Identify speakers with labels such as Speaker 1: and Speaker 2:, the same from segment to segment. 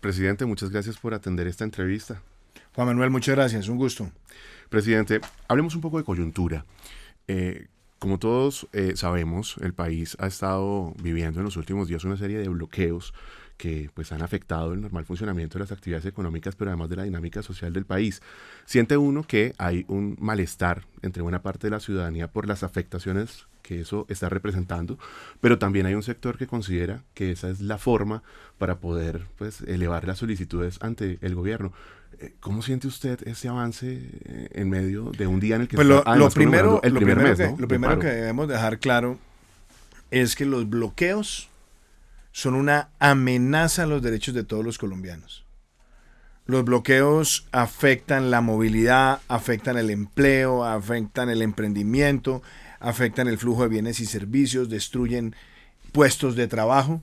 Speaker 1: Presidente, muchas gracias por atender esta entrevista.
Speaker 2: Juan Manuel, muchas gracias, un gusto.
Speaker 1: Presidente, hablemos un poco de coyuntura. Como todos sabemos, el país ha estado viviendo en los últimos días una serie de bloqueos que pues han afectado el normal funcionamiento de las actividades económicas, pero además de la dinámica social del país. Siente uno que hay un malestar entre buena parte de la ciudadanía por las afectaciones que eso está representando, pero también hay un sector que considera que esa es la forma para poder pues elevar las solicitudes ante el gobierno. ¿Cómo siente usted ese avance en medio de un día en el que
Speaker 2: pues
Speaker 1: está
Speaker 2: lo primero
Speaker 1: que
Speaker 2: que debemos dejar claro es que los bloqueos son una amenaza a los derechos de todos los colombianos. Los bloqueos afectan la movilidad, afectan el empleo, afectan el emprendimiento, afectan el flujo de bienes y servicios, destruyen puestos de trabajo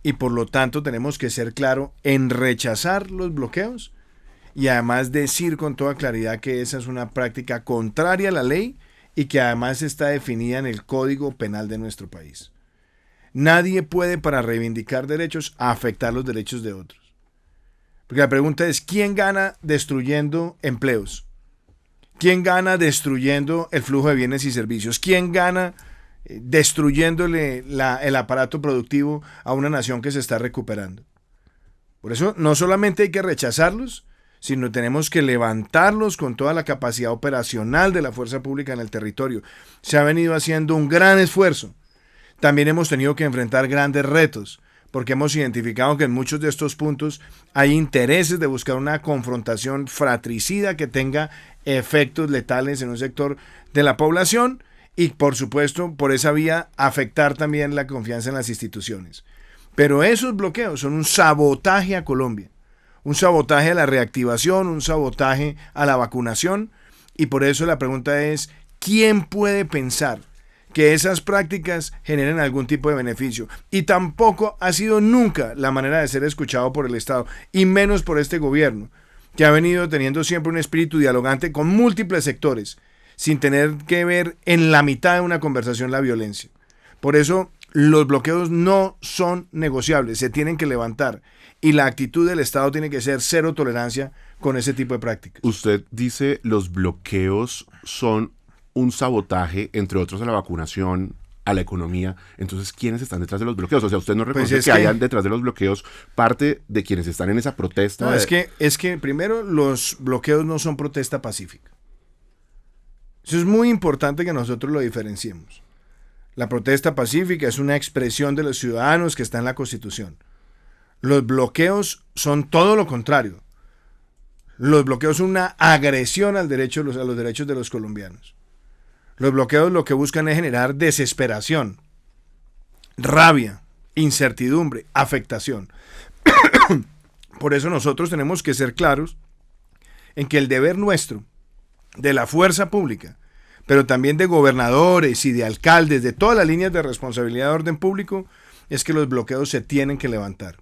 Speaker 2: y por lo tanto tenemos que ser claros en rechazar los bloqueos y además decir con toda claridad que esa es una práctica contraria a la ley y que además está definida en el Código Penal de nuestro país. Nadie puede, para reivindicar derechos, afectar los derechos de otros. Porque la pregunta es, ¿quién gana destruyendo empleos? ¿Quién gana destruyendo el flujo de bienes y servicios? ¿Quién gana destruyéndole el aparato productivo a una nación que se está recuperando? Por eso no solamente hay que rechazarlos, sino tenemos que levantarlos con toda la capacidad operacional de la fuerza pública en el territorio. Se ha venido haciendo un gran esfuerzo. También hemos tenido que enfrentar grandes retos, porque hemos identificado que en muchos de estos puntos hay intereses de buscar una confrontación fratricida que tenga efectos letales en un sector de la población y, por supuesto, por esa vía afectar también la confianza en las instituciones. Pero esos bloqueos son un sabotaje a Colombia, un sabotaje a la reactivación, un sabotaje a la vacunación y por eso la pregunta es, ¿quién puede pensar que esas prácticas generen algún tipo de beneficio? Y tampoco ha sido nunca la manera de ser escuchado por el Estado, y menos por este gobierno, que ha venido teniendo siempre un espíritu dialogante con múltiples sectores, sin tener que ver en la mitad de una conversación la violencia. Por eso, los bloqueos no son negociables, se tienen que levantar, y la actitud del Estado tiene que ser cero tolerancia con ese tipo de prácticas.
Speaker 1: Usted dice los bloqueos son un sabotaje, entre otros, a la vacunación, a la economía. Entonces, ¿quiénes están detrás de los bloqueos? O sea, ¿usted no reconoce que hayan detrás de los bloqueos parte de quienes están en esa protesta?
Speaker 2: No, es que primero los bloqueos no son protesta pacífica. Eso es muy importante que nosotros lo diferenciemos. La protesta pacífica es una expresión de los ciudadanos que está en la Constitución. Los bloqueos son todo lo contrario. Los bloqueos son una agresión a los derechos de los colombianos. Los bloqueos lo que buscan es generar desesperación, rabia, incertidumbre, afectación. Por eso nosotros tenemos que ser claros en que el deber nuestro, de la fuerza pública, pero también de gobernadores y de alcaldes, de todas las líneas de responsabilidad de orden público, es que los bloqueos se tienen que levantar.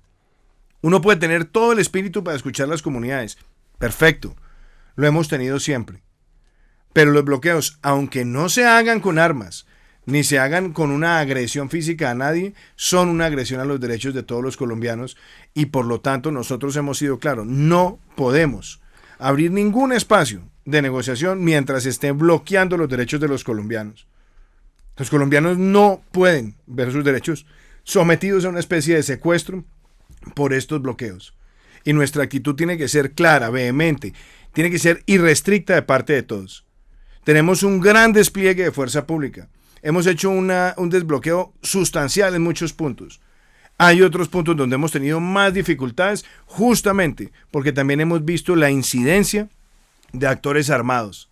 Speaker 2: Uno puede tener todo el espíritu para escuchar las comunidades. Perfecto, lo hemos tenido siempre. Pero los bloqueos, aunque no se hagan con armas, ni se hagan con una agresión física a nadie, son una agresión a los derechos de todos los colombianos y por lo tanto nosotros hemos sido claros, no podemos abrir ningún espacio de negociación mientras esté bloqueando los derechos de los colombianos. Los colombianos no pueden ver sus derechos sometidos a una especie de secuestro por estos bloqueos. Y nuestra actitud tiene que ser clara, vehemente, tiene que ser irrestricta de parte de todos. Tenemos un gran despliegue de fuerza pública. Hemos hecho un desbloqueo sustancial en muchos puntos. Hay otros puntos donde hemos tenido más dificultades, justamente porque también hemos visto la incidencia de actores armados.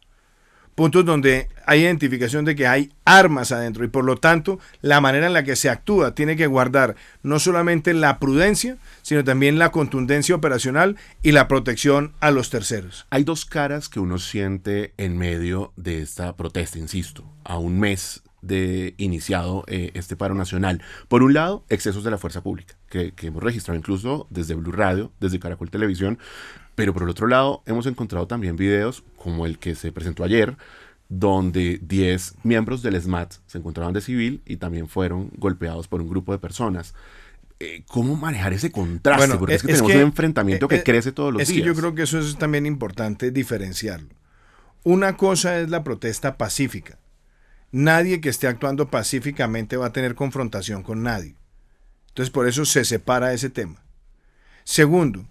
Speaker 2: Puntos donde hay identificación de que hay armas adentro y por lo tanto la manera en la que se actúa tiene que guardar no solamente la prudencia, sino también la contundencia operacional y la protección a los terceros.
Speaker 1: Hay dos caras que uno siente en medio de esta protesta, insisto, a un mes de iniciado este paro nacional. Por un lado, excesos de la fuerza pública, que hemos registrado incluso desde Blue Radio, desde Caracol Televisión, pero por el otro lado hemos encontrado también videos como el que se presentó ayer, donde 10 miembros del SMAT se encontraban de civil y también fueron golpeados por un grupo de personas. ¿cómo manejar ese contraste?
Speaker 2: Bueno,
Speaker 1: Porque es que tenemos un enfrentamiento que crece todos los días.
Speaker 2: Es que yo creo que eso es también importante diferenciarlo. Una cosa es la protesta pacífica. Nadie que esté actuando pacíficamente va a tener confrontación con nadie. Entonces, por eso se separa ese tema. Segundo,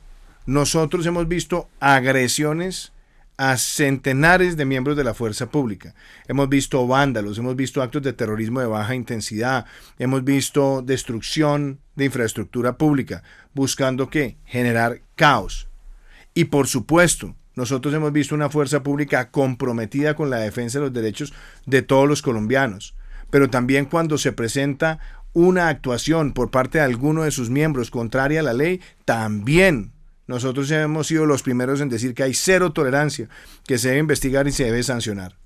Speaker 2: nosotros hemos visto agresiones a centenares de miembros de la fuerza pública. Hemos visto vándalos, hemos visto actos de terrorismo de baja intensidad, hemos visto destrucción de infraestructura pública, buscando ¿qué? Generar caos. Y por supuesto, nosotros hemos visto una fuerza pública comprometida con la defensa de los derechos de todos los colombianos. Pero también cuando se presenta una actuación por parte de alguno de sus miembros contraria a la ley, también nosotros hemos sido los primeros en decir que hay cero tolerancia, que se debe investigar y se debe sancionar.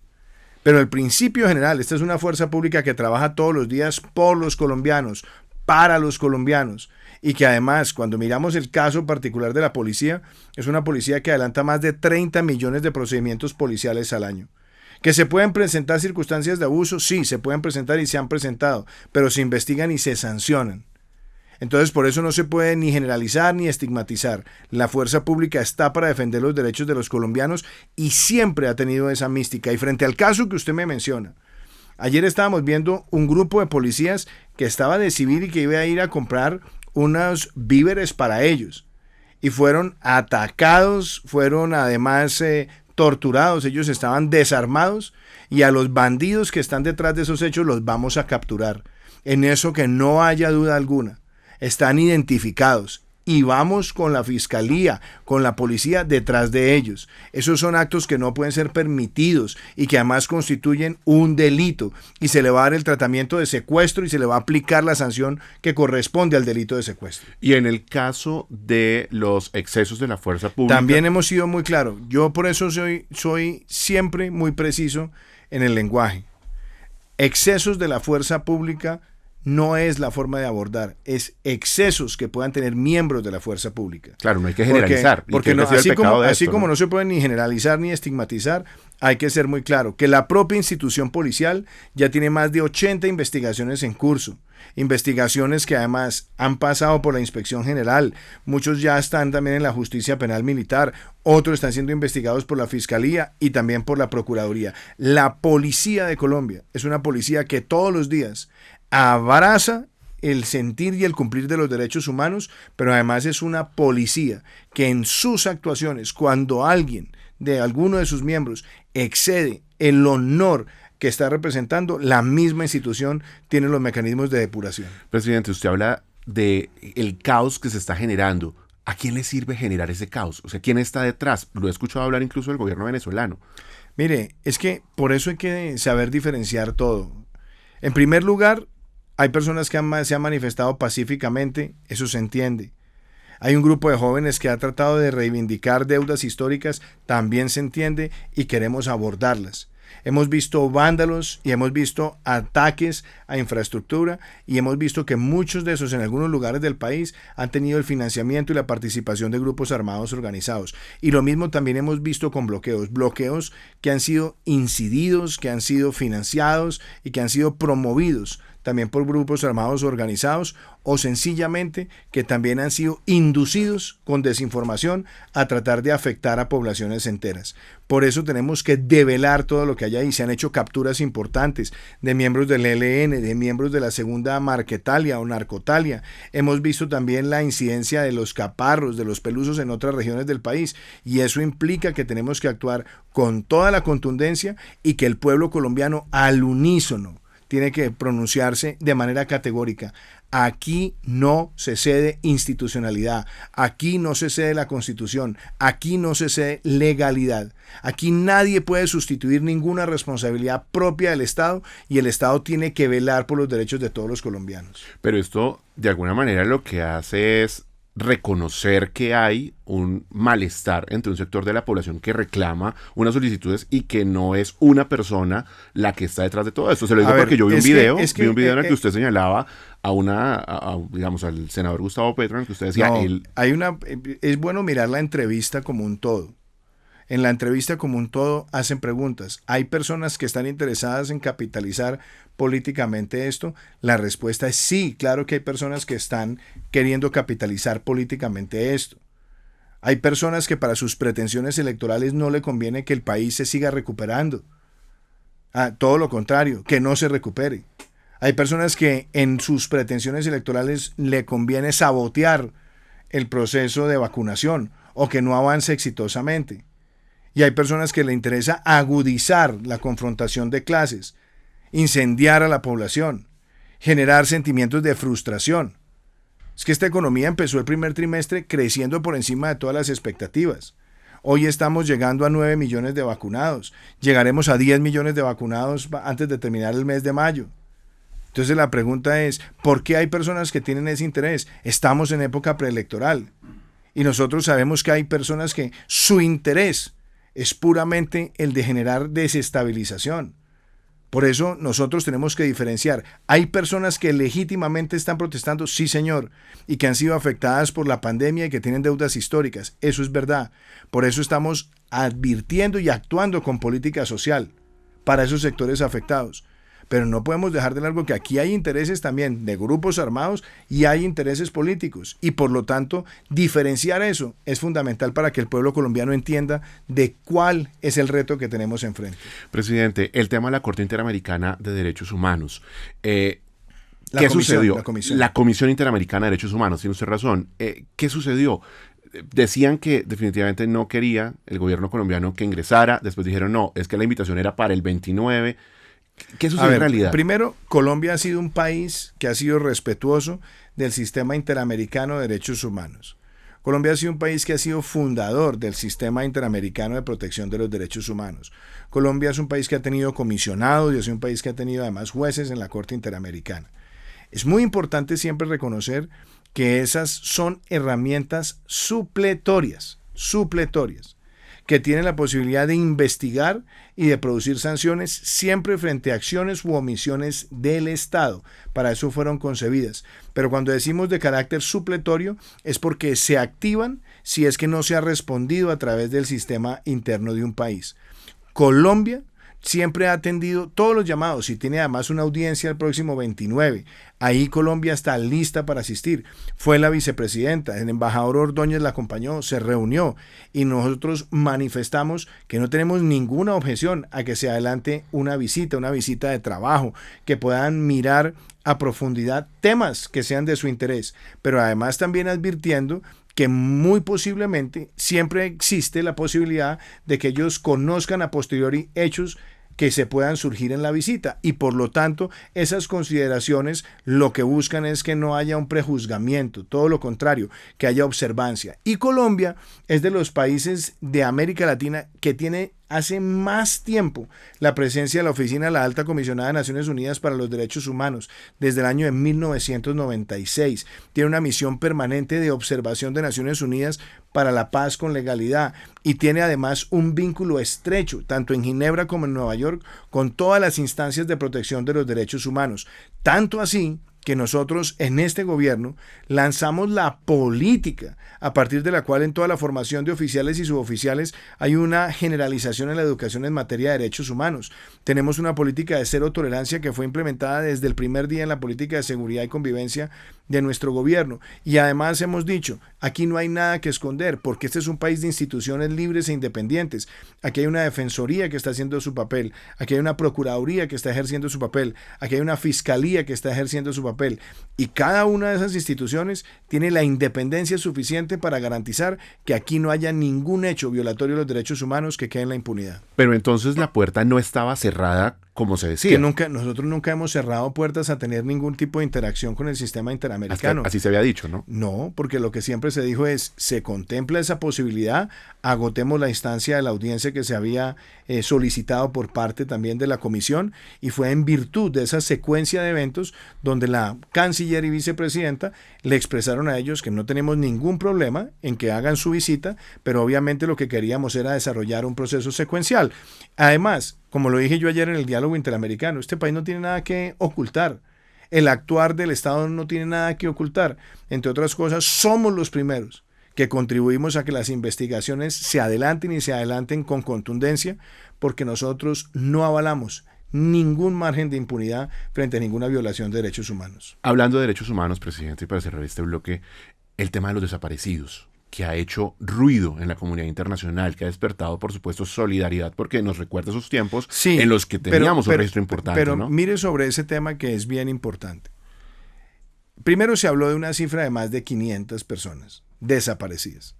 Speaker 2: Pero el principio general, esta es una fuerza pública que trabaja todos los días por los colombianos, para los colombianos, y que además, cuando miramos el caso particular de la policía, es una policía que adelanta más de 30 millones de procedimientos policiales al año. ¿Que se pueden presentar circunstancias de abuso? Sí, se pueden presentar y se han presentado, pero se investigan y se sancionan. Entonces, por eso no se puede ni generalizar ni estigmatizar. La fuerza pública está para defender los derechos de los colombianos y siempre ha tenido esa mística. Y frente al caso que usted me menciona, ayer estábamos viendo un grupo de policías que estaba de civil y que iba a ir a comprar unos víveres para ellos. Y fueron atacados, fueron además torturados, ellos estaban desarmados y a los bandidos que están detrás de esos hechos los vamos a capturar. En eso que no haya duda alguna. Están identificados y vamos con la fiscalía, con la policía detrás de ellos. Esos son actos que no pueden ser permitidos y que además constituyen un delito y se le va a dar el tratamiento de secuestro y se le va a aplicar la sanción que corresponde al delito de secuestro.
Speaker 1: Y en el caso de los excesos de la fuerza pública,
Speaker 2: también hemos sido muy claros. Yo por eso soy siempre muy preciso en el lenguaje. Excesos de la fuerza pública no es la forma de abordar, es excesos que puedan tener miembros de la fuerza pública.
Speaker 1: Claro, no hay que generalizar.
Speaker 2: Porque no, así como no se puede ni generalizar ni estigmatizar, hay que ser muy claro que la propia institución policial ya tiene más de 80 investigaciones en curso. Investigaciones que además han pasado por la Inspección General, muchos ya están también en la Justicia Penal Militar, otros están siendo investigados por la Fiscalía y también por la Procuraduría. La Policía de Colombia es una policía que todos los días abraza el sentir y el cumplir de los derechos humanos, pero además es una policía que en sus actuaciones, cuando alguien de alguno de sus miembros excede el honor que está representando, la misma institución tiene los mecanismos de depuración.
Speaker 1: Presidente, usted habla de el caos que se está generando. ¿A quién le sirve generar ese caos? O sea, ¿quién está detrás? Lo he escuchado hablar incluso del gobierno venezolano.
Speaker 2: Mire, es que por eso hay que saber diferenciar todo. En primer lugar, hay personas que se han manifestado pacíficamente, eso se entiende. Hay un grupo de jóvenes que ha tratado de reivindicar deudas históricas, también se entiende y queremos abordarlas. Hemos visto vándalos y hemos visto ataques a infraestructura y hemos visto que muchos de esos en algunos lugares del país han tenido el financiamiento y la participación de grupos armados organizados. Y lo mismo también hemos visto con bloqueos que han sido incididos, que han sido financiados y que han sido promovidos también por grupos armados organizados o sencillamente que también han sido inducidos con desinformación a tratar de afectar a poblaciones enteras. Por eso tenemos que develar todo lo que hay ahí. Se han hecho capturas importantes de miembros del ELN, de miembros de la segunda Marquetalia o Narcotalia. Hemos visto también la incidencia de los caparros, de los pelusos en otras regiones del país y eso implica que tenemos que actuar con toda la contundencia y que el pueblo colombiano al unísono tiene que pronunciarse de manera categórica. Aquí no se cede institucionalidad, aquí no se cede la Constitución, aquí no se cede legalidad. Aquí nadie puede sustituir ninguna responsabilidad propia del Estado y el Estado tiene que velar por los derechos de todos los colombianos.
Speaker 1: Pero esto, de alguna manera, lo que hace es reconocer que hay un malestar entre un sector de la población que reclama unas solicitudes y que no es una persona la que está detrás de todo esto. Se lo digo porque yo vi un video, en el que usted señalaba digamos, al senador Gustavo Petro, en el que usted decía...
Speaker 2: es bueno mirar la entrevista como un todo. En la entrevista como un todo hacen preguntas. ¿Hay personas que están interesadas en capitalizar políticamente esto? La respuesta es sí, claro que hay personas que están queriendo capitalizar políticamente esto. Hay personas que para sus pretensiones electorales no le conviene que el país se siga recuperando. Todo lo contrario, que no se recupere. Hay personas que en sus pretensiones electorales le conviene sabotear el proceso de vacunación o que no avance exitosamente. Y hay personas que le interesa agudizar la confrontación de clases, incendiar a la población, generar sentimientos de frustración. Es que esta economía empezó el primer trimestre creciendo por encima de todas las expectativas. Hoy estamos llegando a 9 millones de vacunados. Llegaremos a 10 millones de vacunados antes de terminar el mes de mayo. Entonces la pregunta es, ¿por qué hay personas que tienen ese interés? Estamos en época preelectoral y nosotros sabemos que hay personas que su interés es puramente el de generar desestabilización. Por eso nosotros tenemos que diferenciar. Hay personas que legítimamente están protestando, sí señor, y que han sido afectadas por la pandemia y que tienen deudas históricas. Eso es verdad. Por eso estamos advirtiendo y actuando con política social para esos sectores afectados. Pero no podemos dejar de largo que aquí hay intereses también de grupos armados y hay intereses políticos. Y por lo tanto, diferenciar eso es fundamental para que el pueblo colombiano entienda de cuál es el reto que tenemos enfrente.
Speaker 1: Presidente, el tema de la Corte Interamericana de Derechos Humanos. ¿Qué
Speaker 2: comisión,
Speaker 1: sucedió? La Comisión Interamericana de Derechos Humanos, tiene usted razón. ¿Qué sucedió? Decían que definitivamente no quería el gobierno colombiano que ingresara. Después dijeron, no, es que la invitación era para el 29. ¿Qué sucede en realidad?
Speaker 2: Primero, Colombia ha sido un país que ha sido respetuoso del sistema interamericano de derechos humanos. Colombia ha sido un país que ha sido fundador del sistema interamericano de protección de los derechos humanos. Colombia es un país que ha tenido comisionados y es un país que ha tenido además jueces en la Corte Interamericana. Es muy importante siempre reconocer que esas son herramientas supletorias, que tienen la posibilidad de investigar y de producir sanciones siempre frente a acciones u omisiones del Estado. Para eso fueron concebidas. Pero cuando decimos de carácter supletorio es porque se activan si es que no se ha respondido a través del sistema interno de un país. Colombia siempre ha atendido todos los llamados y tiene además una audiencia el próximo 29. Ahí Colombia está lista para asistir. Fue la vicepresidenta, el embajador Ordóñez la acompañó, se reunió y nosotros manifestamos que no tenemos ninguna objeción a que se adelante una visita de trabajo, que puedan mirar a profundidad temas que sean de su interés, pero además también advirtiendo que muy posiblemente siempre existe la posibilidad de que ellos conozcan a posteriori hechos que se puedan surgir en la visita y por lo tanto esas consideraciones lo que buscan es que no haya un prejuzgamiento, todo lo contrario, que haya observancia. Y Colombia es de los países de América Latina que tiene hace más tiempo la presencia de la Oficina de la Alta Comisionada de Naciones Unidas para los Derechos Humanos desde el año de 1996. Tiene una misión permanente de observación de Naciones Unidas para la paz con legalidad y tiene además un vínculo estrecho, tanto en Ginebra como en Nueva York, con todas las instancias de protección de los derechos humanos. Tanto así que nosotros en este gobierno lanzamos la política a partir de la cual en toda la formación de oficiales y suboficiales hay una generalización en la educación en materia de derechos humanos. Tenemos una política de cero tolerancia que fue implementada desde el primer día en la política de seguridad y convivencia de nuestro gobierno. Y además hemos dicho, aquí no hay nada que esconder porque este es un país de instituciones libres e independientes. Aquí hay una defensoría que está haciendo su papel, aquí hay una procuraduría que está ejerciendo su papel, aquí hay una fiscalía que está ejerciendo su papel y cada una de esas instituciones tiene la independencia suficiente para garantizar que aquí no haya ningún hecho violatorio de los derechos humanos que quede en la impunidad.
Speaker 1: Pero entonces la puerta no estaba cerrada como se decía.
Speaker 2: Nosotros nunca hemos cerrado puertas a tener ningún tipo de interacción con el sistema interamericano.
Speaker 1: Así se había dicho, ¿no?
Speaker 2: No, porque lo que siempre se dijo es, se contempla esa posibilidad, agotemos la instancia de la audiencia que se había solicitado por parte también de la comisión y fue en virtud de esa secuencia de eventos donde la canciller y vicepresidenta le expresaron a ellos que no tenemos ningún problema en que hagan su visita, pero obviamente lo que queríamos era desarrollar un proceso secuencial. Además, como lo dije yo ayer en el diálogo interamericano, este país no tiene nada que ocultar. El actuar del Estado no tiene nada que ocultar. Entre otras cosas, somos los primeros que contribuimos a que las investigaciones se adelanten y se adelanten con contundencia, porque nosotros no avalamos ningún margen de impunidad frente a ninguna violación de derechos humanos.
Speaker 1: Hablando de derechos humanos, presidente, y para cerrar este bloque, el tema de los desaparecidos, que ha hecho ruido en la comunidad internacional, que ha despertado, por supuesto, solidaridad, porque nos recuerda esos tiempos en los que teníamos un registro importante.
Speaker 2: Pero
Speaker 1: ¿no?
Speaker 2: mire sobre ese tema que es bien importante. Primero se habló de una cifra de más de 500 personas desaparecidas.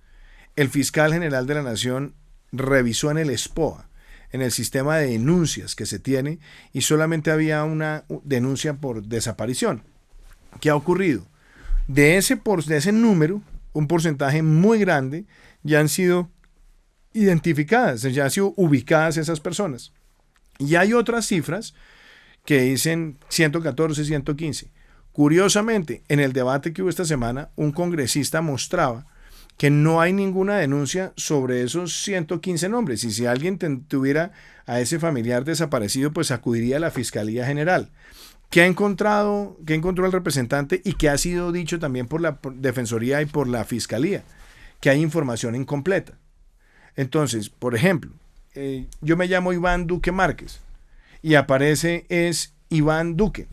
Speaker 2: El fiscal general de la Nación revisó en el SPOA, en el sistema de denuncias que se tiene, y solamente había una denuncia por desaparición. ¿Qué ha ocurrido? De ese número, un porcentaje muy grande ya han sido identificadas, ya han sido ubicadas esas personas. Y hay otras cifras que dicen 114, 115. Curiosamente, en el debate que hubo esta semana, un congresista mostraba que no hay ninguna denuncia sobre esos 115 nombres. Y si alguien tuviera a ese familiar desaparecido, pues acudiría a la Fiscalía General. ¿Qué encontró el representante y qué ha sido dicho también por la Defensoría y por la Fiscalía? Que hay información incompleta. Entonces, por ejemplo, yo me llamo Iván Duque Márquez y aparece es Iván Duque.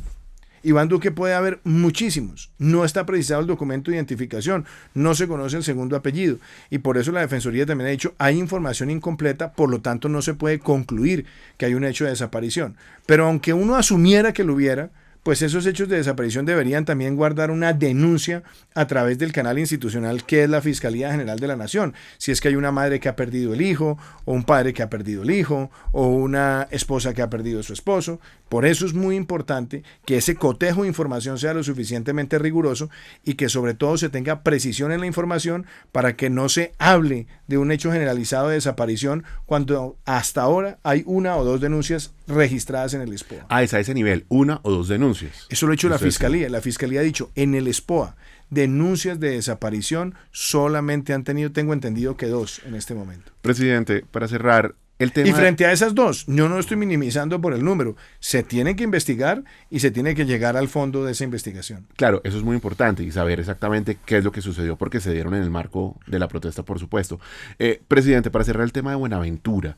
Speaker 2: Iván Duque puede haber muchísimos. No está precisado el documento de identificación, no se conoce el segundo apellido, y por eso la Defensoría también ha dicho hay información incompleta, por lo tanto no se puede concluir que hay un hecho de desaparición. Pero aunque uno asumiera que lo hubiera, pues esos hechos de desaparición deberían también guardar una denuncia a través del canal institucional que es la Fiscalía General de la Nación. Si es que hay una madre que ha perdido el hijo, o un padre que ha perdido el hijo, o una esposa que ha perdido a su esposo. Por eso es muy importante que ese cotejo de información sea lo suficientemente riguroso y que sobre todo se tenga precisión en la información para que no se hable de un hecho generalizado de desaparición cuando hasta ahora hay una o dos denuncias registradas en el SPOA.
Speaker 1: Ah, es a ese nivel, una o dos denuncias.
Speaker 2: Eso lo ha hecho la Fiscalía. La Fiscalía ha dicho, en el SPOA, denuncias de desaparición solamente han tenido, tengo entendido, que 2 en este momento.
Speaker 1: Presidente, para cerrar, el tema...
Speaker 2: Y frente a esas 2, yo no estoy minimizando por el número. Se tiene que investigar y se tiene que llegar al fondo de esa investigación.
Speaker 1: Claro, eso es muy importante y saber exactamente qué es lo que sucedió porque se dieron en el marco de la protesta, por supuesto. Presidente, para cerrar el tema de Buenaventura,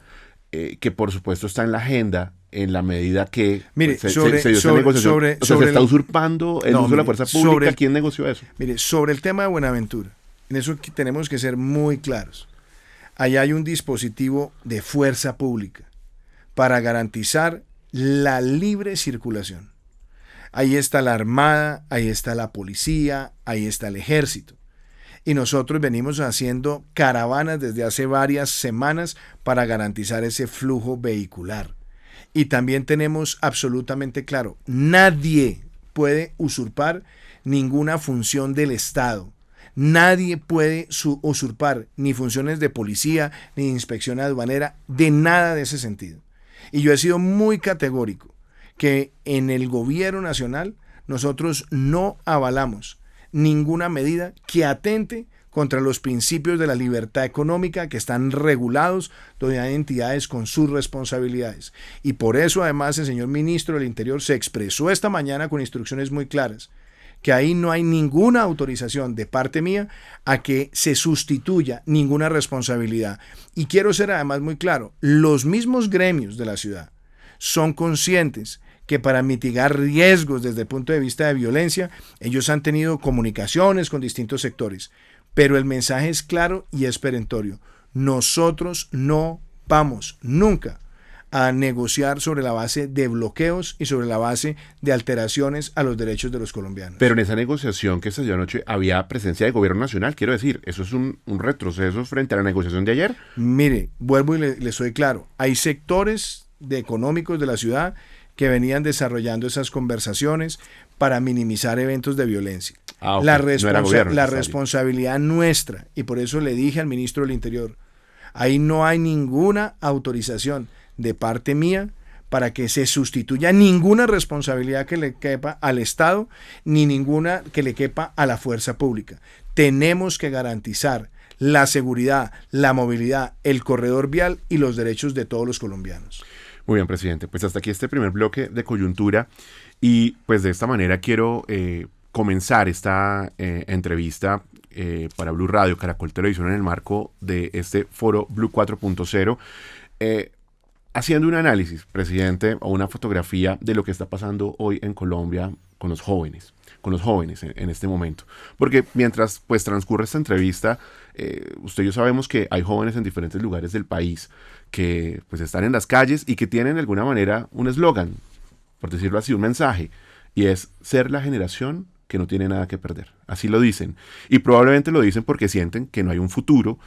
Speaker 1: que por supuesto está en la agenda en la medida que
Speaker 2: mire,
Speaker 1: se dio esa negociación. O sea, se está usurpando el uso de la fuerza pública. ¿Quién negoció eso?
Speaker 2: Mire, sobre el tema de Buenaventura, en eso tenemos que ser muy claros. Allá hay un dispositivo de fuerza pública para garantizar la libre circulación. Ahí está la Armada, ahí está la policía, ahí está el ejército. Y nosotros venimos haciendo caravanas desde hace varias semanas para garantizar ese flujo vehicular. Y también tenemos absolutamente claro, nadie puede usurpar ninguna función del Estado. Nadie puede usurpar ni funciones de policía, ni de inspección aduanera, de nada de ese sentido. Y yo he sido muy categórico que en el gobierno nacional nosotros no avalamos ninguna medida que atente contra los principios de la libertad económica que están regulados donde hay entidades con sus responsabilidades. Y por eso además el señor ministro del Interior se expresó esta mañana con instrucciones muy claras, que ahí no hay ninguna autorización de parte mía a que se sustituya ninguna responsabilidad. Y quiero ser además muy claro, los mismos gremios de la ciudad son conscientes que para mitigar riesgos desde el punto de vista de violencia, ellos han tenido comunicaciones con distintos sectores. Pero el mensaje es claro y es perentorio. Nosotros no vamos nunca a negociar sobre la base de bloqueos y sobre la base de alteraciones a los derechos de los colombianos.
Speaker 1: Pero en esa negociación que se dio anoche había presencia de gobierno nacional, quiero decir, ¿eso es un retroceso frente a la negociación de ayer?
Speaker 2: Mire, vuelvo y le soy claro, hay sectores económicos de la ciudad que venían desarrollando esas conversaciones para minimizar eventos de violencia.
Speaker 1: Okay.
Speaker 2: La responsabilidad nuestra, y por eso le dije al ministro del Interior, ahí no hay ninguna autorización de parte mía para que se sustituya ninguna responsabilidad que le quepa al Estado, ni ninguna que le quepa a la fuerza pública. Tenemos que garantizar la seguridad, la movilidad, el corredor vial y los derechos de todos los colombianos.
Speaker 1: Muy bien, presidente. Pues hasta aquí este primer bloque de coyuntura y pues de esta manera quiero comenzar esta entrevista para Blue Radio, Caracol Televisión, en el marco de este foro Blue 4.0, haciendo un análisis, presidente, o una fotografía de lo que está pasando hoy en Colombia con los jóvenes en este momento. Porque mientras pues transcurre esta entrevista, usted y yo sabemos que hay jóvenes en diferentes lugares del país que pues están en las calles y que tienen de alguna manera un eslogan, por decirlo así, un mensaje, y es ser la generación que no tiene nada que perder. Así lo dicen. Y probablemente lo dicen porque sienten que no hay un futuro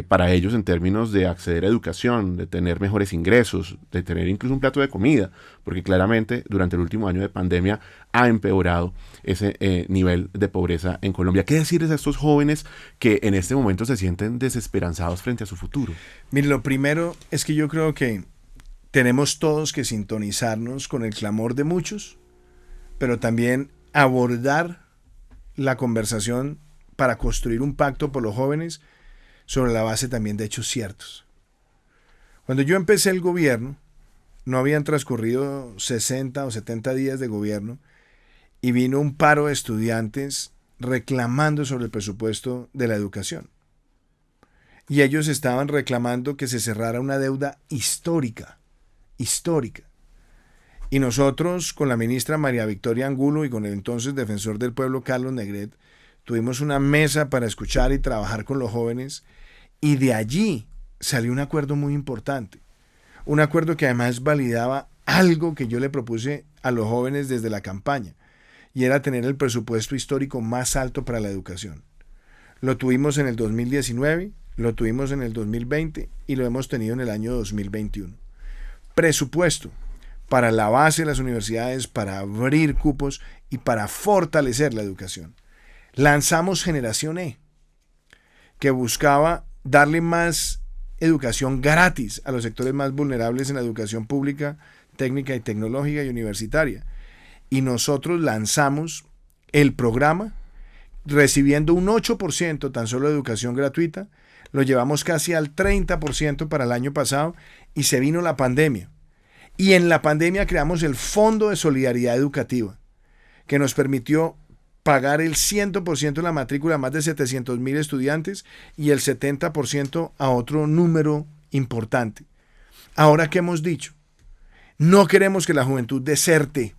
Speaker 1: para ellos en términos de acceder a educación, de tener mejores ingresos, de tener incluso un plato de comida, porque claramente durante el último año de pandemia ha empeorado ese nivel de pobreza en Colombia. ¿Qué decirles a estos jóvenes que en este momento se sienten desesperanzados frente a su futuro?
Speaker 2: Mire, lo primero es que yo creo que tenemos todos que sintonizarnos con el clamor de muchos, pero también abordar la conversación para construir un pacto por los jóvenes sobre la base también de hechos ciertos. Cuando yo empecé el gobierno, no habían transcurrido 60 o 70 días de gobierno y vino un paro de estudiantes reclamando sobre el presupuesto de la educación. Y ellos estaban reclamando que se cerrara una deuda histórica. Y nosotros, con la ministra María Victoria Angulo y con el entonces defensor del pueblo Carlos Negret, tuvimos una mesa para escuchar y trabajar con los jóvenes, y de allí salió un acuerdo muy importante. Un acuerdo que además validaba algo que yo le propuse a los jóvenes desde la campaña, y era tener el presupuesto histórico más alto para la educación. Lo tuvimos en el 2019, lo tuvimos en el 2020 y lo hemos tenido en el año 2021. Presupuesto para la base de las universidades, para abrir cupos y para fortalecer la educación. Lanzamos Generación E, que buscaba darle más educación gratis a los sectores más vulnerables en la educación pública, técnica y tecnológica y universitaria. Y nosotros lanzamos el programa recibiendo un 8% tan solo de educación gratuita, lo llevamos casi al 30% para el año pasado y se vino la pandemia. Y en la pandemia creamos el Fondo de Solidaridad Educativa, que nos permitió pagar el 100% de la matrícula a más de 700,000 estudiantes y el 70% a otro número importante. Ahora, ¿qué hemos dicho? No queremos que la juventud deserte,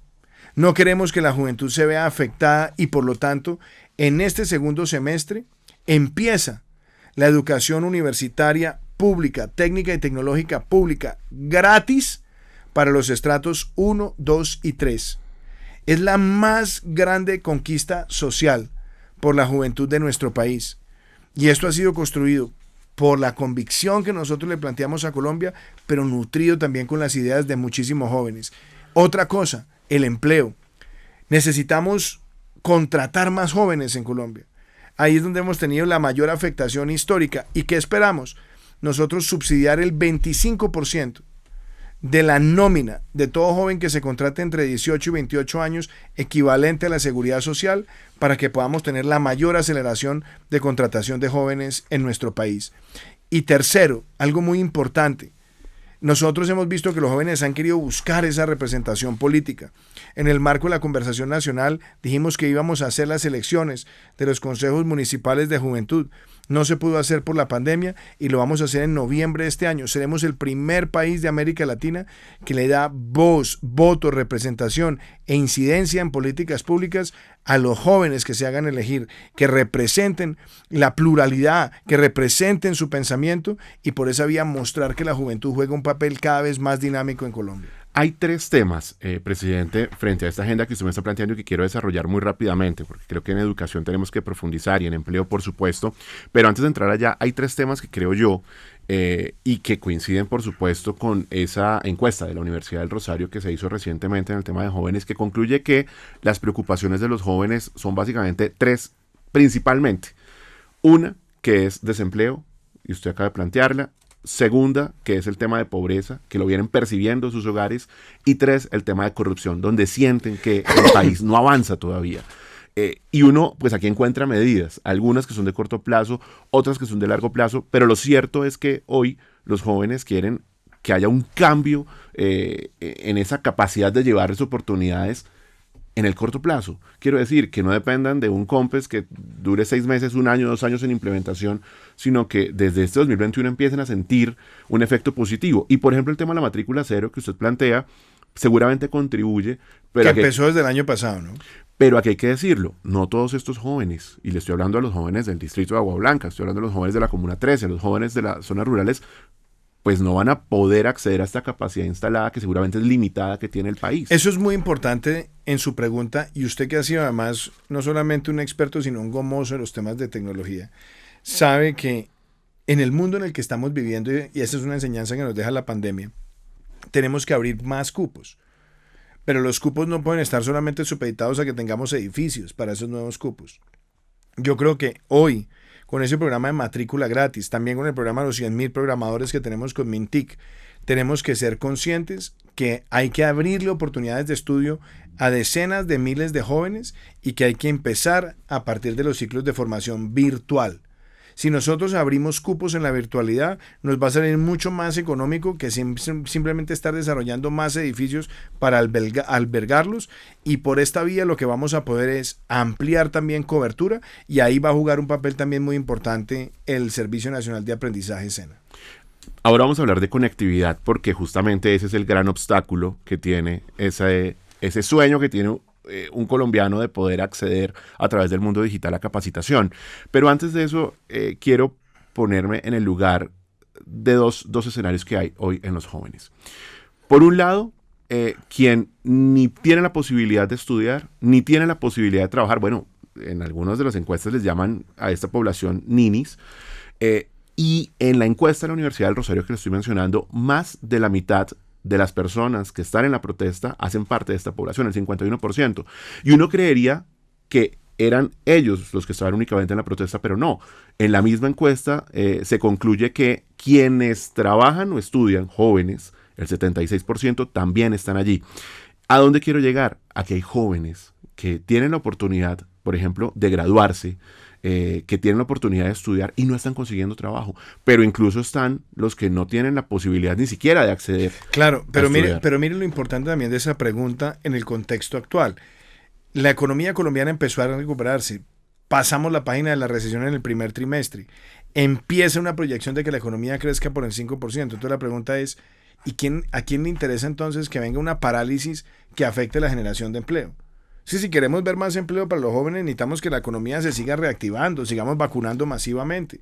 Speaker 2: no queremos que la juventud se vea afectada y por lo tanto, en este segundo semestre empieza la educación universitaria pública, técnica y tecnológica pública gratis para los estratos 1, 2 y 3. Es la más grande conquista social por la juventud de nuestro país. Y esto ha sido construido por la convicción que nosotros le planteamos a Colombia, pero nutrido también con las ideas de muchísimos jóvenes. Otra cosa, el empleo. Necesitamos contratar más jóvenes en Colombia. Ahí es donde hemos tenido la mayor afectación histórica. ¿Y qué esperamos? Nosotros subsidiar el 25% de la nómina de todo joven que se contrate entre 18 y 28 años, equivalente a la seguridad social, para que podamos tener la mayor aceleración de contratación de jóvenes en nuestro país. Y tercero, algo muy importante, nosotros hemos visto que los jóvenes han querido buscar esa representación política. En el marco de la conversación nacional dijimos que íbamos a hacer las elecciones de los consejos municipales de juventud. No se pudo hacer por la pandemia y lo vamos a hacer en noviembre de este año. Seremos el primer país de América Latina que le da voz, voto, representación e incidencia en políticas públicas a los jóvenes que se hagan elegir, que representen la pluralidad, que representen su pensamiento y por esa vía mostrar que la juventud juega un papel cada vez más dinámico en Colombia.
Speaker 1: Hay tres temas, presidente, frente a esta agenda que usted me está planteando y que quiero desarrollar muy rápidamente, porque creo que en educación tenemos que profundizar y en empleo, por supuesto. Pero antes de entrar allá, hay tres temas que creo yo y que coinciden, por supuesto, con esa encuesta de la Universidad del Rosario que se hizo recientemente en el tema de jóvenes, que concluye que las preocupaciones de los jóvenes son básicamente tres, principalmente. Una, que es desempleo, y usted acaba de plantearla. Segunda, que es el tema de pobreza, que lo vienen percibiendo en sus hogares. Y tres, el tema de corrupción, donde sienten que el país no avanza todavía. Y uno, pues aquí encuentra medidas, algunas que son de corto plazo, otras que son de largo plazo, pero lo cierto es que hoy los jóvenes quieren que haya un cambio en esa capacidad de llevarles oportunidades en el corto plazo. Quiero decir, que no dependan de un COMPES que dure 6 meses, 1 año, 2 años en implementación, sino que desde este 2021 empiecen a sentir un efecto positivo. Y por ejemplo, el tema de la matrícula cero que usted plantea, seguramente contribuye, pero
Speaker 2: que empezó desde el año pasado, ¿no?
Speaker 1: Pero aquí hay que decirlo, no todos estos jóvenes, y le estoy hablando a los jóvenes del distrito de Agua Blanca, estoy hablando a los jóvenes de la Comuna 13, a los jóvenes de las zonas rurales, pues no van a poder acceder a esta capacidad instalada que seguramente es limitada que tiene el país.
Speaker 2: Eso es muy importante en su pregunta, y usted que ha sido además no solamente un experto, sino un gomoso en los temas de tecnología, sabe que en el mundo en el que estamos viviendo, y esa es una enseñanza que nos deja la pandemia, tenemos que abrir más cupos. Pero los cupos no pueden estar solamente supeditados a que tengamos edificios para esos nuevos cupos. Yo creo que hoy, con ese programa de matrícula gratis, también con el programa de los 100.000 programadores que tenemos con Mintic, tenemos que ser conscientes que hay que abrirle oportunidades de estudio a decenas de miles de jóvenes y que hay que empezar a partir de los ciclos de formación virtual. Si nosotros abrimos cupos en la virtualidad, nos va a salir mucho más económico que simplemente estar desarrollando más edificios para albergarlos, y por esta vía lo que vamos a poder es ampliar también cobertura, y ahí va a jugar un papel también muy importante el Servicio Nacional de Aprendizaje SENA.
Speaker 1: Ahora vamos a hablar de conectividad, porque justamente ese es el gran obstáculo que tiene ese sueño que tiene un colombiano de poder acceder a través del mundo digital a capacitación. Pero antes de eso, quiero ponerme en el lugar de dos escenarios que hay hoy en los jóvenes. Por un lado, quien ni tiene la posibilidad de estudiar, ni tiene la posibilidad de trabajar. Bueno, en algunas de las encuestas les llaman a esta población ninis. Y en la encuesta de la Universidad del Rosario que les estoy mencionando, más de la mitad de las personas que están en la protesta hacen parte de esta población, el 51%. Y uno creería que eran ellos los que estaban únicamente en la protesta, pero no. En la misma encuesta se concluye que quienes trabajan o estudian, jóvenes, el 76%, también están allí. ¿A dónde quiero llegar? A que hay jóvenes que tienen la oportunidad, por ejemplo, de graduarse, que tienen la oportunidad de estudiar y no están consiguiendo trabajo, pero incluso están los que no tienen la posibilidad ni siquiera de acceder.
Speaker 2: Claro, pero mire lo importante también de esa pregunta en el contexto actual. La economía colombiana empezó a recuperarse, pasamos la página de la recesión en el primer trimestre, empieza una proyección de que la economía crezca por el 5%. Entonces la pregunta es, ¿a quién le interesa entonces que venga una parálisis que afecte la generación de empleo? Si queremos ver más empleo para los jóvenes, necesitamos que la economía se siga reactivando, sigamos vacunando masivamente.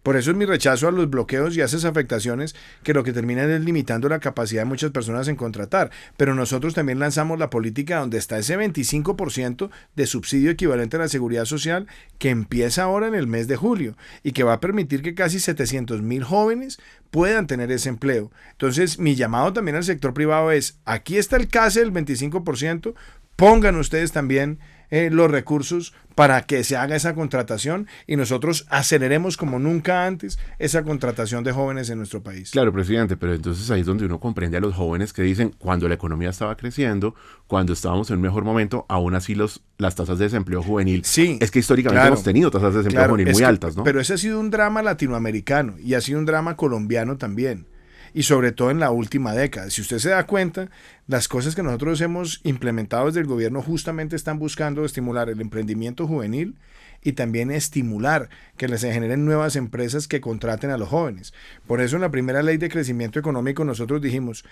Speaker 2: Por eso es mi rechazo a los bloqueos y a esas afectaciones que lo que terminan es limitando la capacidad de muchas personas en contratar. Pero nosotros también lanzamos la política donde está ese 25% de subsidio equivalente a la seguridad social que empieza ahora en el mes de julio y que va a permitir que casi 700.000 jóvenes puedan tener ese empleo. Entonces, mi llamado también al sector privado es, aquí está el CASE del 25%, pongan ustedes también los recursos para que se haga esa contratación y nosotros aceleremos como nunca antes esa contratación de jóvenes en nuestro país.
Speaker 1: Claro, presidente, pero entonces ahí es donde uno comprende a los jóvenes que dicen, cuando la economía estaba creciendo, cuando estábamos en un mejor momento, aún así las tasas de desempleo juvenil,
Speaker 2: sí,
Speaker 1: es que históricamente hemos tenido tasas de desempleo juvenil muy altas, ¿no?
Speaker 2: Pero ese ha sido un drama latinoamericano y ha sido un drama colombiano también. Y sobre todo en la última década. Si usted se da cuenta, las cosas que nosotros hemos implementado desde el gobierno justamente están buscando estimular el emprendimiento juvenil y también estimular que se generen nuevas empresas que contraten a los jóvenes. Por eso en la primera ley de crecimiento económico nosotros dijimos,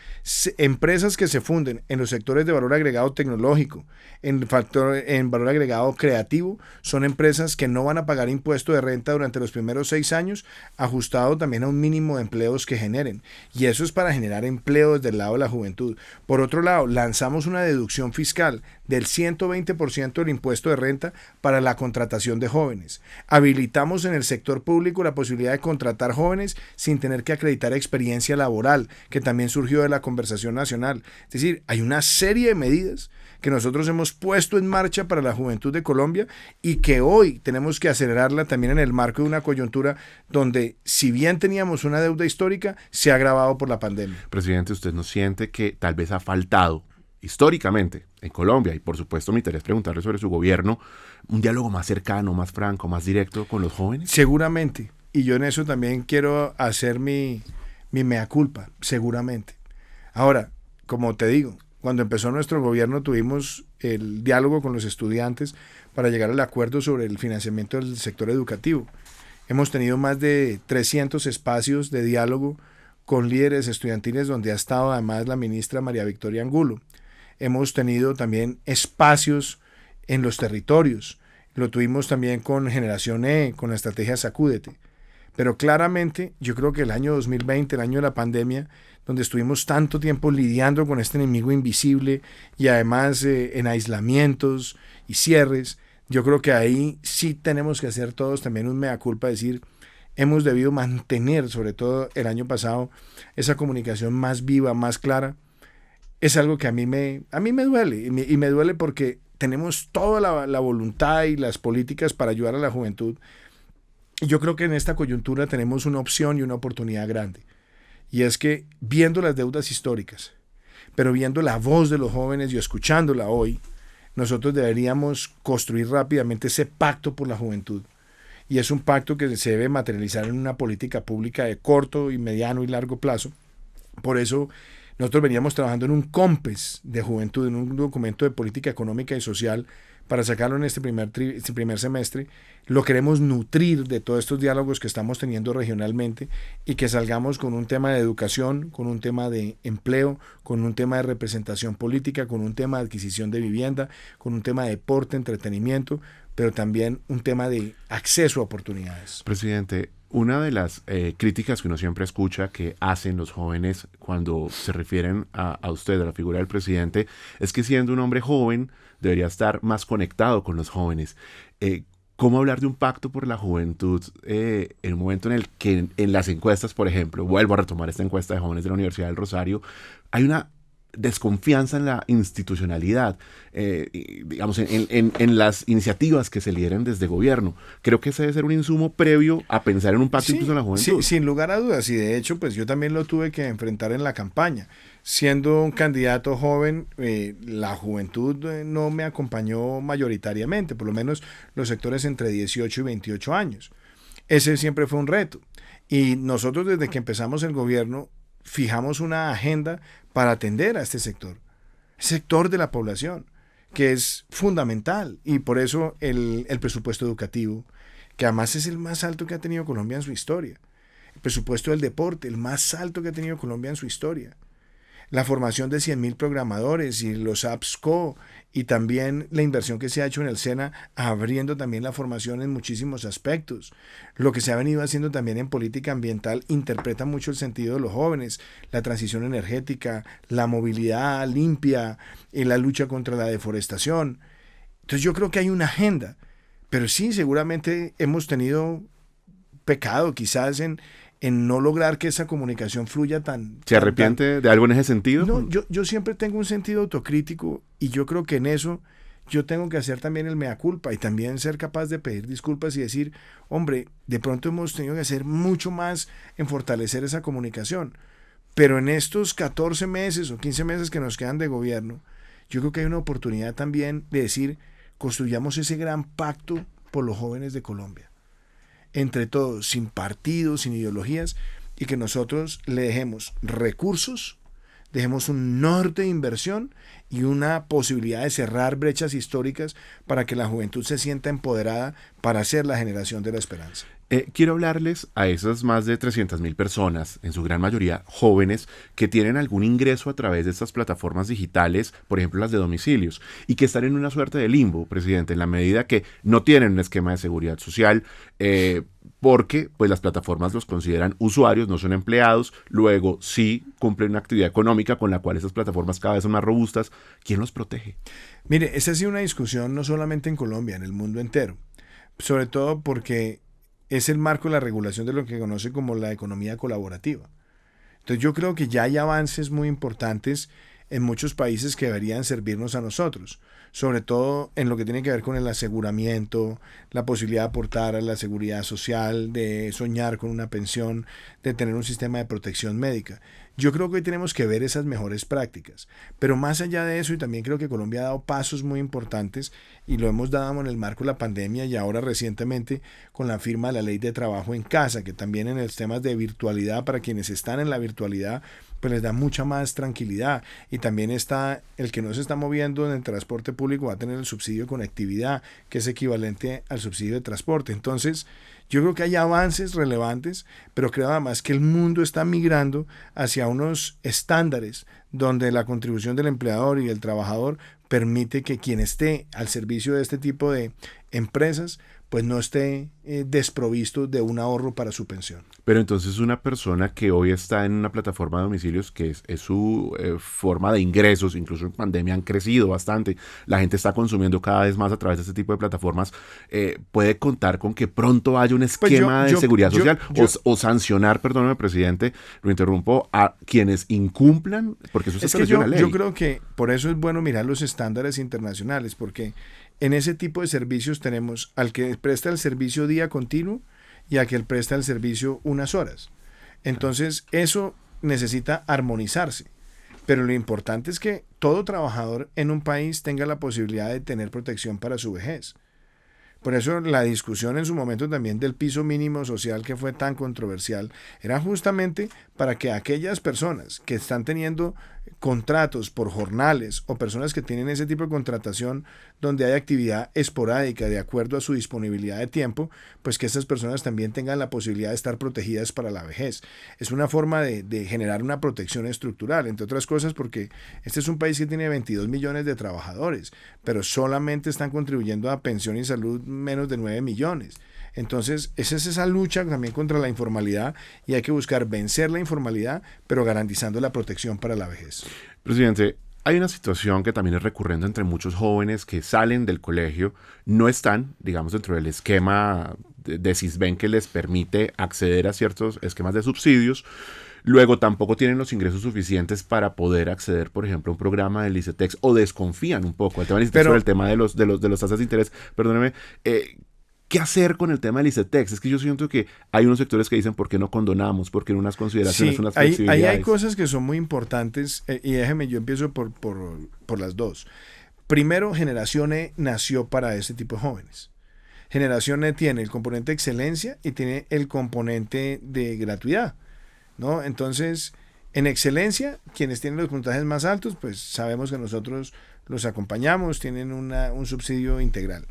Speaker 2: empresas que se funden en los sectores de valor agregado tecnológico, en valor agregado creativo, son empresas que no van a pagar impuesto de renta durante los primeros 6 años, ajustado también a un mínimo de empleos que generen. Y eso es para generar empleo desde el lado de la juventud. Por otro lado, lanzamos una deducción fiscal del 120% del impuesto de renta para la contratación de jóvenes. Habilitamos en el sector público la posibilidad de contratar jóvenes sin tener que acreditar experiencia laboral, que también surgió de la conversación nacional. Es decir, hay una serie de medidas que nosotros hemos puesto en marcha para la juventud de Colombia y que hoy tenemos que acelerarla también en el marco de una coyuntura donde, si bien teníamos una deuda histórica, se ha agravado por la pandemia.
Speaker 1: Presidente, ¿usted no siente que tal vez ha faltado históricamente en Colombia, y por supuesto me interesa preguntarle sobre su gobierno, un diálogo más cercano, más franco, más directo con los jóvenes?
Speaker 2: Seguramente, y yo en eso también quiero hacer mi mea culpa, seguramente. Ahora, como te digo, Cuando empezó nuestro gobierno tuvimos el diálogo con los estudiantes para llegar al acuerdo sobre el financiamiento del sector educativo. Hemos tenido más de 300 espacios de diálogo con líderes estudiantiles donde ha estado además la ministra María Victoria Angulo. Hemos tenido también espacios en los territorios. Lo tuvimos también con Generación E, con la estrategia Sacúdete. Pero claramente yo creo que el año 2020, el año de la pandemia, donde estuvimos tanto tiempo lidiando con este enemigo invisible y además en aislamientos y cierres, yo creo que ahí sí tenemos que hacer todos también un mea culpa, decir, hemos debido mantener, sobre todo el año pasado, esa comunicación más viva, más clara. Es algo que a mí me duele, y me duele porque tenemos toda la voluntad y las políticas para ayudar a la juventud. Y yo creo que en esta coyuntura tenemos una opción y una oportunidad grande. Y es que viendo las deudas históricas, pero viendo la voz de los jóvenes y escuchándola hoy, nosotros deberíamos construir rápidamente ese pacto por la juventud. Y es un pacto que se debe materializar en una política pública de corto y mediano y largo plazo. Por eso nosotros veníamos trabajando en un COMPES de juventud, en un documento de política económica y social para sacarlo en este primer semestre. Lo queremos nutrir de todos estos diálogos que estamos teniendo regionalmente y que salgamos con un tema de educación, con un tema de empleo, con un tema de representación política, con un tema de adquisición de vivienda, con un tema de deporte, entretenimiento, pero también un tema de acceso a oportunidades.
Speaker 1: Presidente, una de las críticas que uno siempre escucha que hacen los jóvenes cuando se refieren a usted, a la figura del presidente, es que siendo un hombre joven debería estar más conectado con los jóvenes. ¿Cómo hablar de un pacto por la juventud en un momento en el que en las encuestas, por ejemplo, vuelvo a retomar esta encuesta de jóvenes de la Universidad del Rosario, hay una desconfianza en la institucionalidad, digamos, en las iniciativas que se lideren desde gobierno? Creo que ese debe ser un insumo previo a pensar en un pacto incluso en la juventud.
Speaker 2: Sí, sin lugar a dudas, y de hecho, pues yo también lo tuve que enfrentar en la campaña. Siendo un candidato joven, la juventud no me acompañó mayoritariamente, por lo menos los sectores entre 18 y 28 años. Ese siempre fue un reto. Y nosotros desde que empezamos el gobierno fijamos una agenda para atender a este sector de la población, que es fundamental. Y por eso el presupuesto educativo, que además es el más alto que ha tenido Colombia en su historia. El presupuesto del deporte, el más alto que ha tenido Colombia en su historia. La formación de 100.000 programadores y los AppsCo, y también la inversión que se ha hecho en el SENA, abriendo también la formación en muchísimos aspectos. Lo que se ha venido haciendo también en política ambiental interpreta mucho el sentido de los jóvenes, la transición energética, la movilidad limpia, la lucha contra la deforestación. Entonces yo creo que hay una agenda, pero sí, seguramente hemos tenido pecado quizás en no lograr que esa comunicación fluya tan...
Speaker 1: ¿Se arrepiente de algo en ese sentido?
Speaker 2: No, yo siempre tengo un sentido autocrítico y yo creo que en eso yo tengo que hacer también el mea culpa y también ser capaz de pedir disculpas y decir, hombre, de pronto hemos tenido que hacer mucho más en fortalecer esa comunicación. Pero en estos 14 meses o 15 meses que nos quedan de gobierno, yo creo que hay una oportunidad también de decir, construyamos ese gran pacto por los jóvenes de Colombia. Entre todos, sin partidos, sin ideologías, y que nosotros le dejemos recursos, dejemos un norte de inversión y una posibilidad de cerrar brechas históricas para que la juventud se sienta empoderada para ser la generación de la esperanza.
Speaker 1: Quiero hablarles a esas más de 300.000 personas, en su gran mayoría jóvenes, que tienen algún ingreso a través de estas plataformas digitales, por ejemplo las de domicilios, y que están en una suerte de limbo, presidente, en la medida que no tienen un esquema de seguridad social, porque pues las plataformas los consideran usuarios, no son empleados, luego sí cumplen una actividad económica con la cual esas plataformas cada vez son más robustas. ¿Quién los protege?
Speaker 2: Mire, esa ha sido una discusión no solamente en Colombia, en el mundo entero, sobre todo porque es el marco de la regulación de lo que conoce como la economía colaborativa. Entonces yo creo que ya hay avances muy importantes en muchos países que deberían servirnos a nosotros, sobre todo en lo que tiene que ver con el aseguramiento, la posibilidad de aportar a la seguridad social, de soñar con una pensión, de tener un sistema de protección médica. Yo creo que hoy tenemos que ver esas mejores prácticas, pero más allá de eso, y también creo que Colombia ha dado pasos muy importantes y lo hemos dado en el marco de la pandemia y ahora recientemente con la firma de la ley de trabajo en casa, que también en los temas de virtualidad, para quienes están en la virtualidad, pues les da mucha más tranquilidad. Y también está el que no se está moviendo en el transporte público, va a tener el subsidio de conectividad, que es equivalente al subsidio de transporte. Entonces, yo creo que hay avances relevantes, pero creo además que el mundo está migrando hacia unos estándares donde la contribución del empleador y del trabajador permite que quien esté al servicio de este tipo de empresas pues no esté desprovisto de un ahorro para su pensión.
Speaker 1: Pero entonces una persona que hoy está en una plataforma de domicilios, que es su forma de ingresos, incluso en pandemia han crecido bastante, la gente está consumiendo cada vez más a través de este tipo de plataformas, puede contar con que pronto haya un esquema de seguridad social o sancionar, perdóneme presidente, lo interrumpo, a quienes incumplan, porque eso está establecido en la ley.
Speaker 2: Yo creo que por eso es bueno mirar los estándares internacionales, porque en ese tipo de servicios tenemos al que presta el servicio día continuo y a que presta el servicio unas horas. Entonces, eso necesita armonizarse. Pero lo importante es que todo trabajador en un país tenga la posibilidad de tener protección para su vejez. Por eso la discusión en su momento también del piso mínimo social, que fue tan controversial, era justamente para que aquellas personas que están teniendo contratos por jornales o personas que tienen ese tipo de contratación donde hay actividad esporádica de acuerdo a su disponibilidad de tiempo, pues que esas personas también tengan la posibilidad de estar protegidas para la vejez. Es una forma de generar una protección estructural, entre otras cosas porque este es un país que tiene 22 millones de trabajadores, pero solamente están contribuyendo a pensión y salud menos de 9 millones. Entonces, esa es esa lucha también contra la informalidad y hay que buscar vencer la informalidad, pero garantizando la protección para la vejez.
Speaker 1: Presidente, hay una situación que también es recurrente entre muchos jóvenes que salen del colegio, no están, digamos, dentro del esquema de Sisbén que les permite acceder a ciertos esquemas de subsidios. Luego tampoco tienen los ingresos suficientes para poder acceder, por ejemplo, a un programa del ICETEX o desconfían un poco del tema del ICETEX sobre el tema de los tasas de interés. Perdóneme, ¿qué hacer con el tema del ICETEX? Es que yo siento que hay unos sectores que dicen ¿por qué no condonamos? ¿Por qué en unas consideraciones,
Speaker 2: sí,
Speaker 1: unas flexibilidades?
Speaker 2: Ahí hay cosas que son muy importantes y déjeme, yo empiezo por las dos. Primero, Generación E nació para este tipo de jóvenes. Generación E tiene el componente de excelencia y tiene el componente de gratuidad, ¿no? Entonces, en excelencia, quienes tienen los puntajes más altos, pues sabemos que nosotros los acompañamos, tienen un subsidio integral.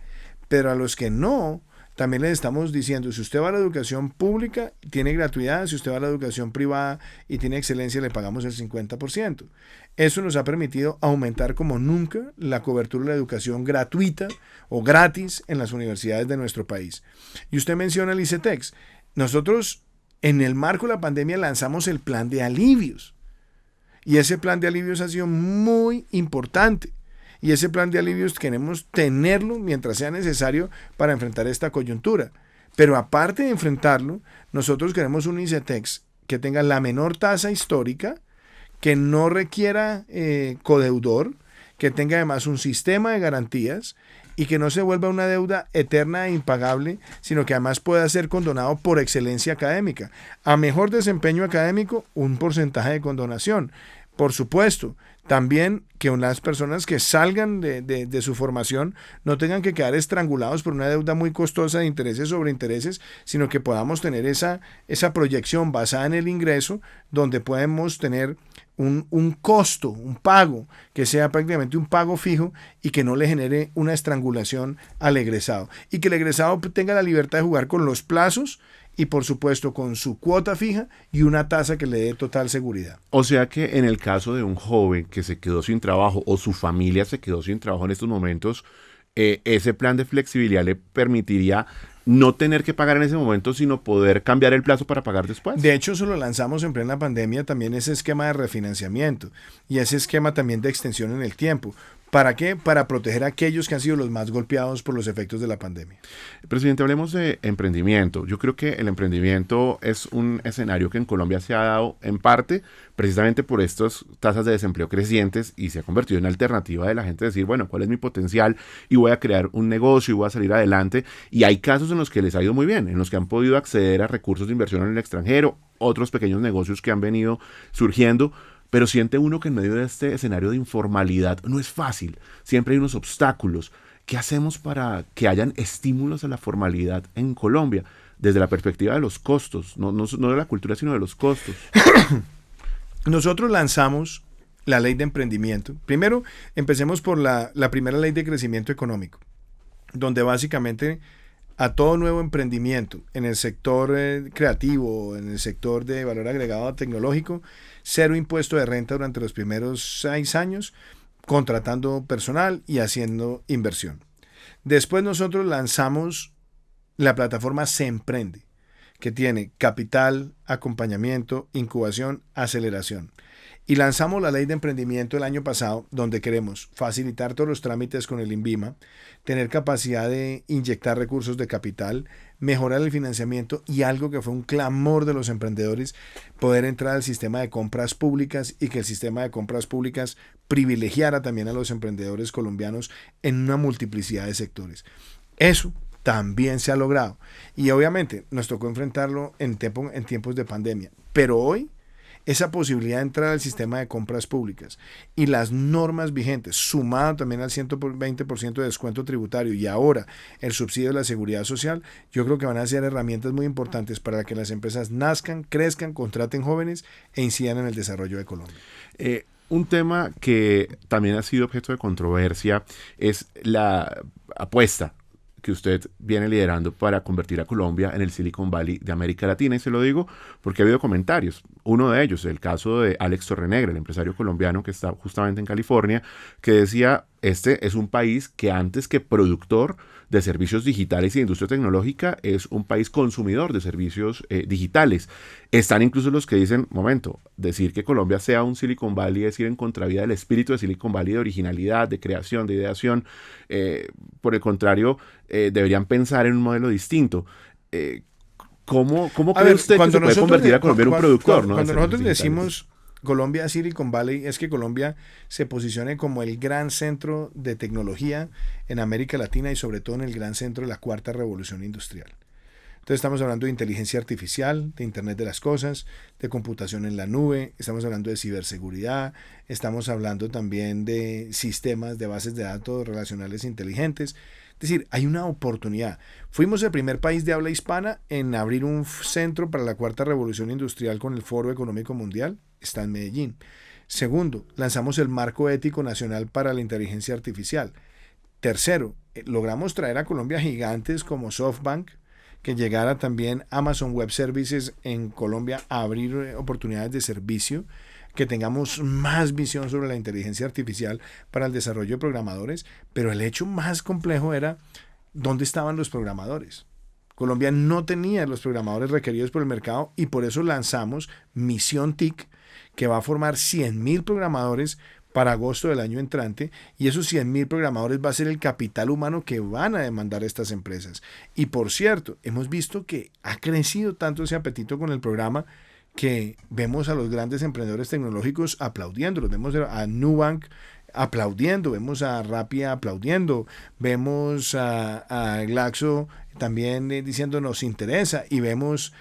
Speaker 2: Pero a los que no, también les estamos diciendo, si usted va a la educación pública, tiene gratuidad, si usted va a la educación privada y tiene excelencia, le pagamos el 50%. Eso nos ha permitido aumentar como nunca la cobertura de la educación gratuita o gratis en las universidades de nuestro país. Y usted menciona el ICETEX. Nosotros, en el marco de la pandemia, lanzamos el plan de alivios. Y ese plan de alivios ha sido muy importante. Y ese plan de alivios queremos tenerlo mientras sea necesario para enfrentar esta coyuntura. Pero aparte de enfrentarlo, nosotros queremos un ICETEX que tenga la menor tasa histórica, que no requiera codeudor, que tenga además un sistema de garantías y que no se vuelva una deuda eterna e impagable, sino que además pueda ser condonado por excelencia académica. A mejor desempeño académico, un porcentaje de condonación. Por supuesto, también que las personas que salgan de su formación no tengan que quedar estrangulados por una deuda muy costosa de intereses sobre intereses, sino que podamos tener esa proyección basada en el ingreso, donde podemos tener un costo, un pago, que sea prácticamente un pago fijo y que no le genere una estrangulación al egresado. Y que el egresado tenga la libertad de jugar con los plazos y por supuesto con su cuota fija y una tasa que le dé total seguridad.
Speaker 1: O sea que en el caso de un joven que se quedó sin trabajo o su familia se quedó sin trabajo en estos momentos, ese plan de flexibilidad le permitiría no tener que pagar en ese momento, sino poder cambiar el plazo para pagar después.
Speaker 2: De hecho, eso lo lanzamos en plena pandemia, también ese esquema de refinanciamiento y ese esquema también de extensión en el tiempo. ¿Para qué? Para proteger a aquellos que han sido los más golpeados por los efectos de la pandemia.
Speaker 1: Presidente, hablemos de emprendimiento. Yo creo que el emprendimiento es un escenario que en Colombia se ha dado en parte precisamente por estas tasas de desempleo crecientes y se ha convertido en alternativa de la gente decir, bueno, ¿cuál es mi potencial? Y voy a crear un negocio y voy a salir adelante. Y hay casos en los que les ha ido muy bien, en los que han podido acceder a recursos de inversión en el extranjero, otros pequeños negocios que han venido surgiendo. Pero siente uno que en medio de este escenario de informalidad no es fácil, siempre hay unos obstáculos. ¿Qué hacemos para que hayan estímulos a la formalidad en Colombia? Desde la perspectiva de los costos, no de la cultura, sino de los costos.
Speaker 2: nosotros lanzamos la ley de emprendimiento. Primero, empecemos por la primera ley de crecimiento económico, donde básicamente a todo nuevo emprendimiento en el sector creativo, en el sector de valor agregado tecnológico, cero impuesto de renta durante los primeros 6 años, contratando personal y haciendo inversión. Después nosotros lanzamos la plataforma Se Emprende, que tiene capital, acompañamiento, incubación, aceleración. Y lanzamos la ley de emprendimiento el año pasado, donde queremos facilitar todos los trámites con el INVIMA, tener capacidad de inyectar recursos de capital, mejorar el financiamiento y algo que fue un clamor de los emprendedores, poder entrar al sistema de compras públicas y que el sistema de compras públicas privilegiara también a los emprendedores colombianos en una multiplicidad de sectores. Eso también se ha logrado y obviamente nos tocó enfrentarlo en tiempos de pandemia, pero hoy esa posibilidad de entrar al sistema de compras públicas y las normas vigentes, sumado también al 120% de descuento tributario y ahora el subsidio de la seguridad social, yo creo que van a ser herramientas muy importantes para que las empresas nazcan, crezcan, contraten jóvenes e incidan en el desarrollo de Colombia.
Speaker 1: Un tema que también ha sido objeto de controversia es la apuesta que usted viene liderando para convertir a Colombia en el Silicon Valley de América Latina. Y se lo digo porque ha habido comentarios. Uno de ellos, el caso de Alex Torrenegra, el empresario colombiano que está justamente en California, que decía, este es un país que antes que productor de servicios digitales y de industria tecnológica, es un país consumidor de servicios digitales. Están incluso los que dicen, momento, decir que Colombia sea un Silicon Valley es ir en contravía del espíritu de Silicon Valley, de originalidad, de creación, de ideación. Por el contrario, deberían pensar en un modelo distinto. ¿Cómo cree usted que se puede convertir a Colombia en un productor?
Speaker 2: Cuando nosotros decimos Colombia Silicon Valley, es que Colombia se posicione como el gran centro de tecnología en América Latina y sobre todo en el gran centro de la cuarta revolución industrial. Entonces estamos hablando de inteligencia artificial, de Internet de las cosas, de computación en la nube, estamos hablando de ciberseguridad, estamos hablando también de sistemas de bases de datos relacionales inteligentes. Es decir, hay una oportunidad. Fuimos el primer país de habla hispana en abrir un centro para la cuarta revolución industrial con el Foro Económico Mundial, está en Medellín. Segundo, lanzamos el Marco Ético Nacional para la Inteligencia Artificial. Tercero, logramos traer a Colombia gigantes como SoftBank, que llegara también Amazon Web Services en Colombia a abrir oportunidades de servicio, que tengamos más visión sobre la inteligencia artificial para el desarrollo de programadores, pero el hecho más complejo era dónde estaban los programadores. Colombia no tenía los programadores requeridos por el mercado y por eso lanzamos Misión TIC, que va a formar 100,000 programadores para agosto del año entrante, y esos 100,000 programadores va a ser el capital humano que van a demandar estas empresas. Y por cierto, hemos visto que ha crecido tanto ese apetito con el programa que vemos a los grandes emprendedores tecnológicos aplaudiéndolos, vemos a Nubank aplaudiendo, vemos a Rappi aplaudiendo, vemos a Glaxo también diciendo nos interesa, y vemos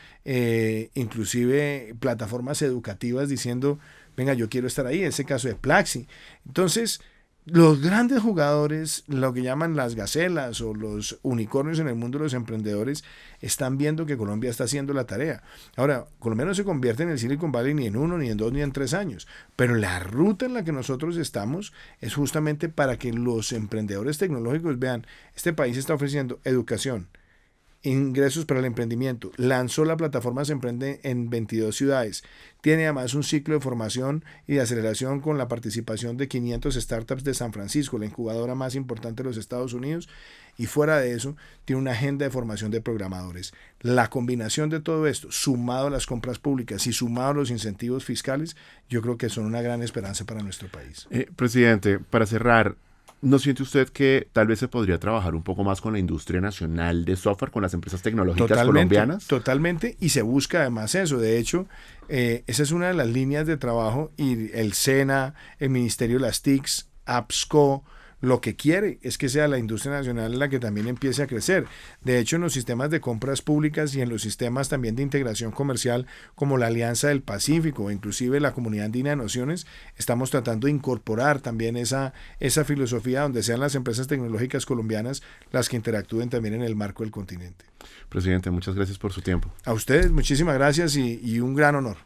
Speaker 2: inclusive plataformas educativas diciendo venga, yo quiero estar ahí, ese caso de Plaxi. Entonces, los grandes jugadores, lo que llaman las gacelas o los unicornios en el mundo de los emprendedores, están viendo que Colombia está haciendo la tarea. Ahora, Colombia no se convierte en el Silicon Valley ni en 1, ni en 2, ni en 3 años, pero la ruta en la que nosotros estamos es justamente para que los emprendedores tecnológicos vean, este país está ofreciendo educación, ingresos para el emprendimiento, lanzó la plataforma Se Emprende en 22 ciudades, tiene además un ciclo de formación y de aceleración con la participación de 500 startups de San Francisco, la incubadora más importante de los Estados Unidos, y fuera de eso tiene una agenda de formación de programadores. La combinación de todo esto, sumado a las compras públicas y sumado a los incentivos fiscales, yo creo que son una gran esperanza para nuestro país.
Speaker 1: Presidente, para cerrar, ¿no siente usted que tal vez se podría trabajar un poco más con la industria nacional de software, con las empresas tecnológicas colombianas?
Speaker 2: Totalmente, y se busca además eso. De hecho, esa es una de las líneas de trabajo, y el SENA, el Ministerio de las TICs, APSCO, lo que quiere es que sea la industria nacional la que también empiece a crecer. De hecho, en los sistemas de compras públicas y en los sistemas también de integración comercial como la Alianza del Pacífico, inclusive la Comunidad Andina de Naciones, estamos tratando de incorporar también esa filosofía donde sean las empresas tecnológicas colombianas las que interactúen también en el marco del continente.
Speaker 1: Presidente, muchas gracias por su tiempo.
Speaker 2: A ustedes, muchísimas gracias y un gran honor.